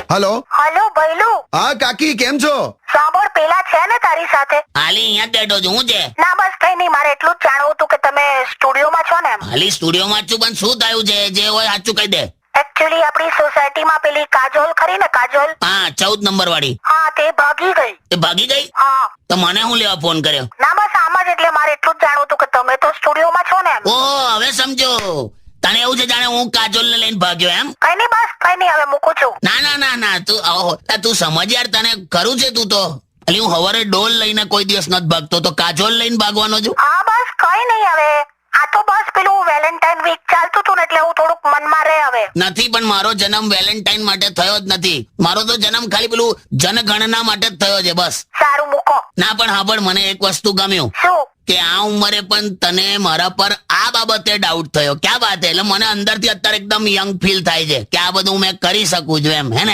Hello hello ભૈલું, હા કાકી કેમ છો? સાંભળ, પેલા છે ને તારી સાથે? હાલી અહીંયા જ બેઠો છું. હું છે? ના બસ કઈ નહીં, મારે એટલું જ જાણવું હતું કે તમે સ્ટુડિયોમાં છો ને એમ. હાલી સ્ટુડિયોમાં જ છું, પણ શું થયું છે? જે હોય સાચું કહી દે. એકચ્યુઅલી આપણી સોસાયટીમાં પેલી કાજોલ ખરી ને, કાજોલ, હા, 14 નંબર વાળી. હા તે ભાગી ગઈ. એ ભાગી ગઈ? હા. તો મને હું લેવા ફોન કર્યો? ના બસ આમ જ, એટલે મારે એટલું જ જાણવું હતું કે તમે તો સ્ટુડિયોમાં છો ને એમ. ઓ, હવે સમજો. તને એવું છે જાણે હું કાજોલને લઈને ભાગ્યો એમ? કઈ નહીં, બસ કઈ નહીં, હવે મૂકું છું. ના ના ના ના, તું સમજ યાર, તને ખરું છે તું તો. અલી હું હવારે ડોલ લઈને કોઈ દિવસ નથી ભાગતો, તો કાજોલ લઈને ભાગવાનો છું? હા બસ કઈ નહીં, હવે આ તો બસ પેલું વેલેન્ટાઇન વીક ચાલતું હતું ને, એટલે હું થોડુંક મનમાં રહે હવે. નથી, પણ મારો જન્મ વેલેન્ટાઇન માટે થયો જ નથી. મારો તો જન્મ ખાલી પેલું જનગણના માટે જ થયો છે, બસ. સારું, મૂકો. ના પણ હાંભળ, મને એક વસ્તુ ગમ્યું શું? કે આ ઉંમરે પણ તને મારા પર આ બાબતે ડાઉટ થયો. ક્યાં વાત? એટલે મને અંદરથી અત્યારે એકદમ યંગ ફીલ થાય છે કે આ બધું મેં કરી શકું છું એમ, હે ને?